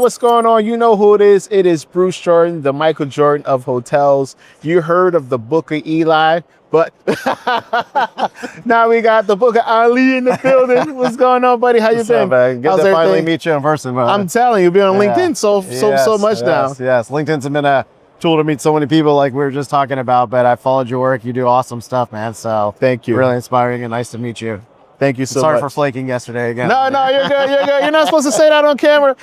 what's going on? You know who it is. It is Bruce Jordan, the Michael Jordan of hotels. You heard of the Book of Eli, but now we got the Book of Ali in the building. What's going on, buddy? How you been? Man? Good to finally meet you in person, man. I'm telling you, you've been on LinkedIn so much now. Yes, LinkedIn's been a tool to meet so many people like we were just talking about, but I followed your work. You do awesome stuff, man. So thank you. Really inspiring and nice to meet you. Thank you so Sorry much. for flaking yesterday again. No, you're good. You're good. You're not supposed to say that on camera.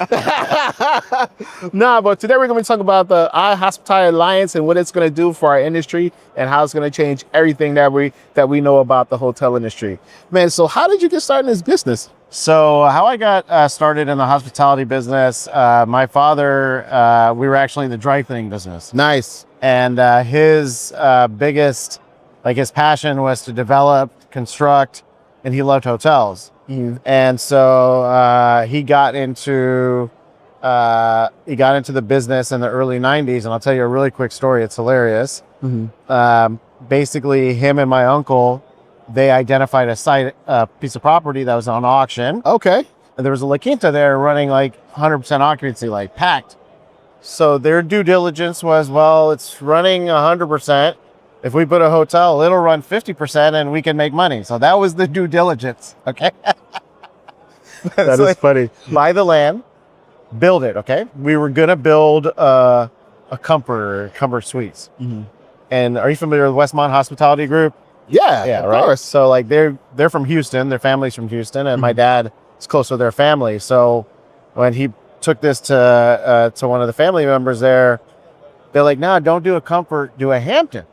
Nah, but today we're going to be talking about the iHospitality Alliance and what it's going to do for our industry and how it's going to change everything that we know about the hotel industry. Man, so how did you get started in this business? So how I got started in the hospitality business, my father, we were actually in the dry cleaning business. Nice. And his biggest, his passion was to develop, construct, and he loved hotels. Mm-hmm. And so he got into the business in the early 90s. And I'll tell you a really quick story. It's hilarious. Mm-hmm. Basically, him and my uncle, they identified a piece of property that was on auction. Okay. And there was a La Quinta there running 100% occupancy, packed. So their due diligence was, well, it's running 100%. If we put a hotel, it'll run 50% and we can make money. So that was the due diligence, okay? That is funny. Buy the land, build it, okay? We were gonna build a Comfort Suites. Mm-hmm. And are you familiar with Westmont Hospitality Group? Yeah, of right? course. So they're from Houston, their family's from Houston, and my dad is close to their family. So when he took this to one of the family members there, they're like, no, don't do a Comfort, do a Hampton.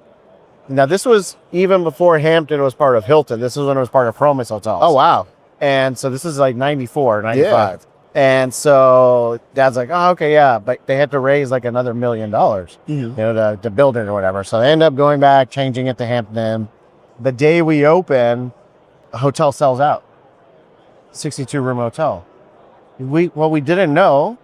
Now, this was even before Hampton was part of Hilton. This is when it was part of Promise Hotels. Oh, wow. And so this is 94, 95. Yeah. And so Dad's like, oh, okay, yeah. But they had to raise another $1 million, to build it or whatever. So they end up going back, changing it to Hampton. The day we open, a hotel sells out. 62-room hotel. What we didn't know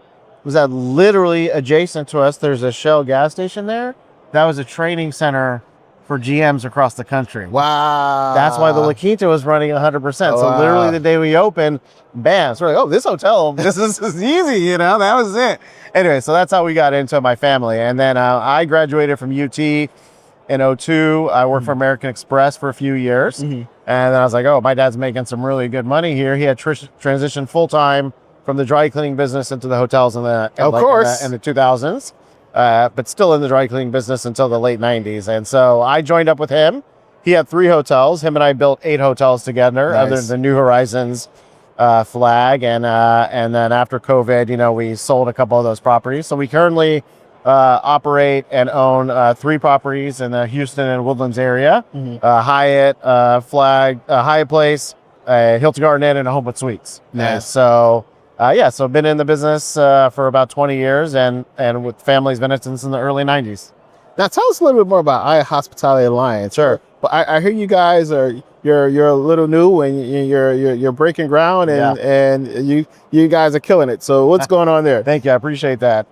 was that literally adjacent to us, there's a Shell gas station there. That was a training center for GMs across the country. Wow. That's why the La Quinta was running 100%. So Wow. literally the day we opened, bam. So we're like, oh, this hotel, this is easy, that was it. Anyway, so that's how we got into my family. And then I graduated from UT in 2002. I worked for American Express for a few years. Mm-hmm. And then I was like, oh, my dad's making some really good money here. He had transitioned full-time from the dry cleaning business into the hotels in the 2000s. But still in the dry cleaning business until the late 90s. And so I joined up with him. He had 3 hotels. Him and I built 8 hotels together under the New Horizons flag. And then after COVID, we sold a couple of those properties. So we currently operate and own 3 properties in the Houston and Woodlands area. Mm-hmm. Hyatt, Hyatt Place, Hilton Garden Inn, and a Homewood Suites. Nice. So I've been in the business for about 20 years and with family's been since in the early 90s. Now tell us a little bit more about iHospitality Alliance. Sure. But I hear you guys you're a little new and you're breaking ground and you guys are killing it. So what's going on there? Thank you. I appreciate that.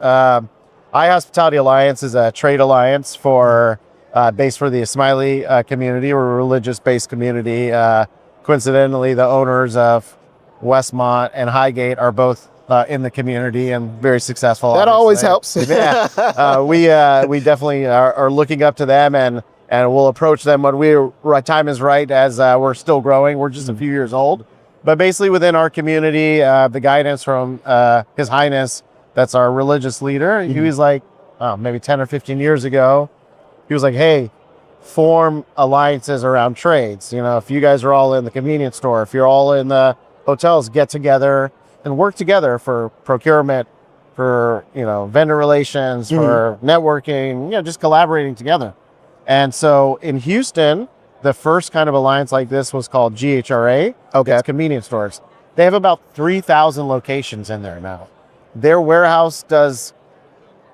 iHospitality Alliance is a trade alliance based for the Smiley community. We're a religious-based community. Coincidentally, the owners of Westmont and Highgate are both in the community and very successful. That always helps. Yeah. We definitely are looking up to them and we'll approach them when time is right as we're still growing. We're just a few years old. But basically within our community, the guidance from His Highness, that's our religious leader, he was like, maybe 10 or 15 years ago, he was like, hey, form alliances around trades. If you guys are all in the convenience store, if you're all in the hotels, get together and work together for procurement, for vendor relations, for networking, just collaborating together. And so in Houston, the first kind of alliance like this was called GHRA. Okay. It's convenience stores. They have about 3,000 locations in there now. Their warehouse does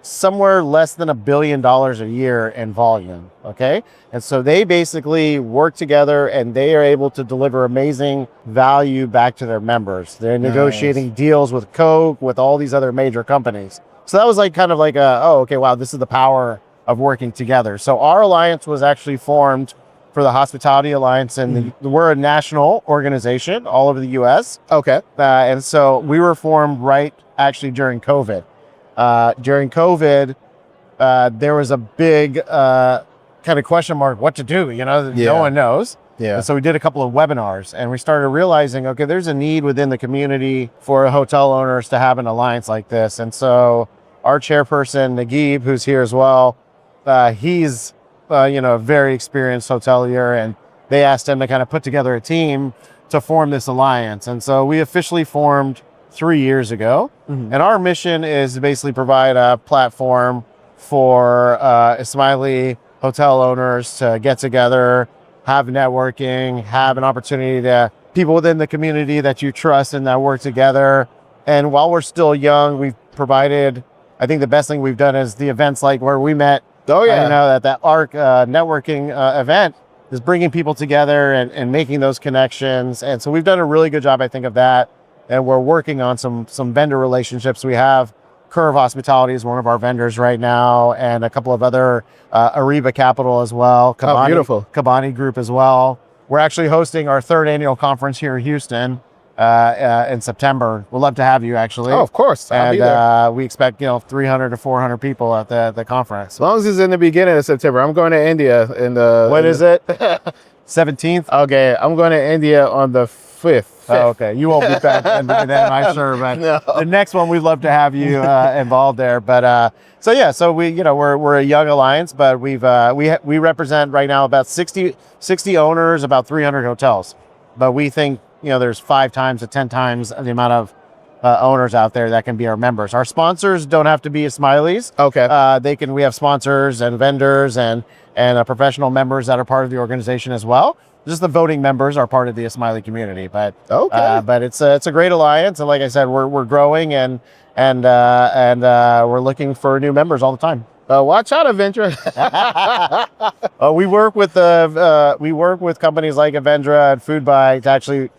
somewhere less than $1 billion a year in volume, okay? And so they basically work together and they are able to deliver amazing value back to their members. They're negotiating deals with Coke, with all these other major companies. So that was okay, wow, this is the power of working together. So our alliance was actually formed for the Hospitality Alliance, and we're a national organization all over the U.S. Okay. And so we were formed right actually during COVID. During COVID, there was a big kind of question mark what to do. No one knows. Yeah. And so we did a couple of webinars, and we started realizing, okay, there's a need within the community for hotel owners to have an alliance like this. And so our chairperson, Naguib, who's here as well, he's a very experienced hotelier, and they asked him to kind of put together a team to form this alliance. And so we officially formed 3 years ago. And our mission is to basically provide a platform for Ismaili hotel owners to get together, have networking, have an opportunity to people within the community that you trust and that work together. And while we're still young, we've provided, I think the best thing we've done is the events like where we met. Oh yeah. That ARC networking event is bringing people together and making those connections. And so we've done a really good job, I think, of that. And we're working on some vendor relationships. We have Curve Hospitality is one of our vendors right now, and a couple of other, Ariba Capital as well. Oh, beautiful. Kabani Group as well. We're actually hosting our 3rd annual conference here in Houston in September. We'll love to have you, actually. Oh, of course. I'll be there. And we expect 300 to 400 people at the conference. As long as it's in the beginning of September. I'm going to India in the... When is it? 17th? Okay, I'm going to India on the 5th. Oh, okay. You won't be back then, I'm sure. But No. The next one, we'd love to have you involved there. But so we're a young alliance, but we represent right now about 60 owners, about 300 hotels. But we think there's 5 times to 10 times the amount of owners out there that can be our members. Our sponsors don't have to be Ismailis. Okay. We have sponsors and vendors and professional members that are part of the organization as well. Just the voting members are part of the Ismaili community, but it's a great alliance, and like I said, we're growing and we're looking for new members all the time. Watch out, Avendra. We work with companies like Avendra and Foodbuy to actually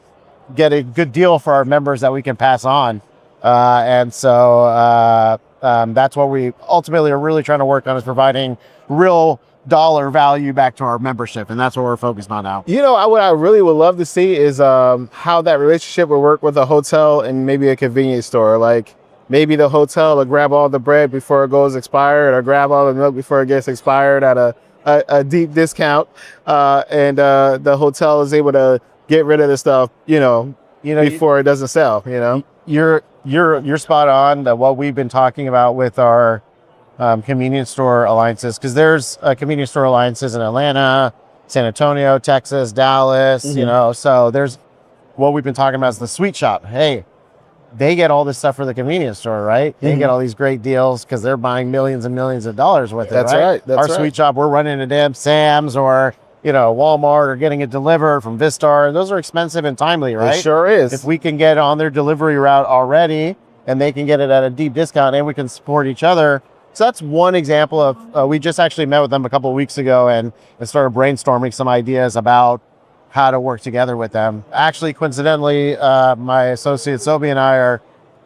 get a good deal for our members that we can pass on, and so that's what we ultimately are really trying to work on, is providing real dollar value back to our membership, and that's what we're focused on now. What I really would love to see is how that relationship will work with a hotel and maybe a convenience store. Like maybe the hotel will grab all the bread before it goes expired, or grab all the milk before it gets expired at a deep discount, and the hotel is able to get rid of the stuff before it doesn't sell. You're spot on. That what we've been talking about with our convenience store alliances, because there's convenience store alliances in Atlanta, San Antonio, Texas, Dallas, so there's what we've been talking about is the sweet shop. Hey, they get all this stuff for the convenience store, right? They get all these great deals because they're buying millions and millions of dollars with it. That's right. Our sweet shop, we're running a damn Sam's or Walmart, or getting it delivered from Vistar. Those are expensive and timely, right? It sure is. If we can get on their delivery route already, and they can get it at a deep discount, and we can support each other. So that's one example of, we just actually met with them a couple of weeks ago and started brainstorming some ideas about how to work together with them. Actually, coincidentally, my associate Sobi and I are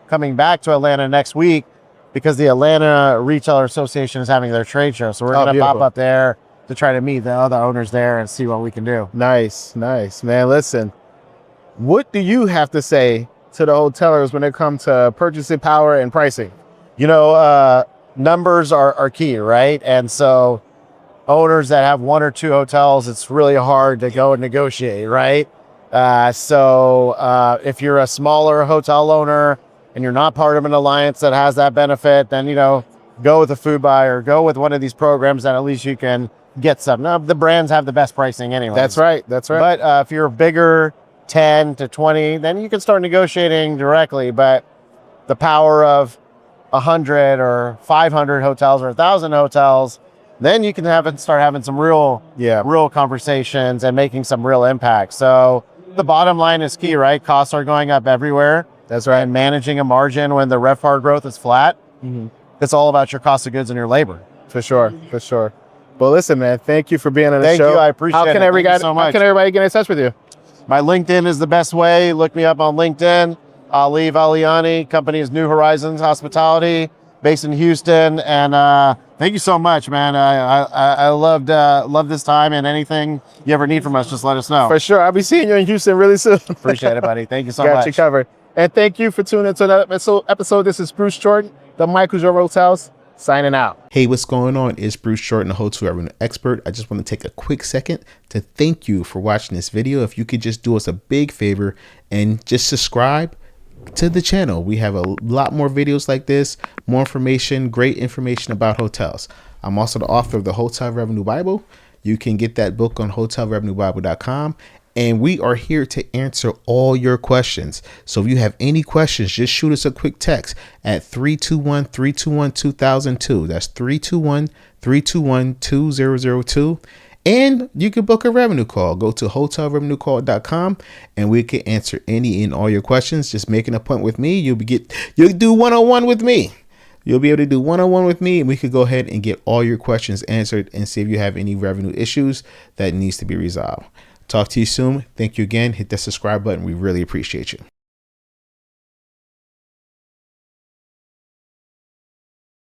coming back to Atlanta next week because the Atlanta Retailer Association is having their trade show. So we're going to pop up there to try to meet the other owners there and see what we can do. Nice, man. Listen, what do you have to say to the hotelers when it comes to purchasing power and pricing? Numbers are key, right? And so owners that have 1 or 2 hotels, it's really hard to go and negotiate, right? So if you're a smaller hotel owner and you're not part of an alliance that has that benefit, then, go with a Foodbuy or go with one of these programs that at least you can get some. Now, the brands have the best pricing anyway. That's right. But if you're bigger, 10 to 20, then you can start negotiating directly. But the power of 100 or 500 hotels or 1,000 hotels, then you can start having some real conversations and making some real impact. So the bottom line is key, right? Costs are going up everywhere. That's right. And managing a margin when the RevPAR growth is flat, it's all about your cost of goods and your labor. For sure. Well, listen, man, thank you for being on the show. Thank you. I appreciate it. Thank you so much. How can everybody get in touch with you? My LinkedIn is the best way. Look me up on LinkedIn. Ali Valiani, company is New Horizons Hospitality. based in Houston. And thank you so much, man. I loved this time, and anything you ever need from us, just let us know. For sure. I'll be seeing you in Houston really soon. Appreciate it, buddy. Thank you so Got much. you covered. And thank you for tuning into another episode. This is Bruce Jordan, the Michael Jordan Hotels, signing out. Hey, what's going on? It's Bruce Jordan, the hotel revenue expert. I just want to take a quick second to thank you for watching this video. If you could just do us a big favor and just subscribe to the channel. We have a lot more videos like this, more information, great information about hotels. I'm also the author of the Hotel Revenue Bible. You can get that book on hotelrevenuebible.com. And we are here to answer all your questions. So if you have any questions, just shoot us a quick text at 321-321-2002. That's 321-321-2002. And you can book a revenue call. Go to hotelrevenuecall.com and we can answer any and all your questions. Just make an appointment with me. You'll do one-on-one with me. You'll be able to do one-on-one with me, and we could go ahead and get all your questions answered and see if you have any revenue issues that needs to be resolved. Talk to you soon. Thank you again. Hit that subscribe button. We really appreciate you.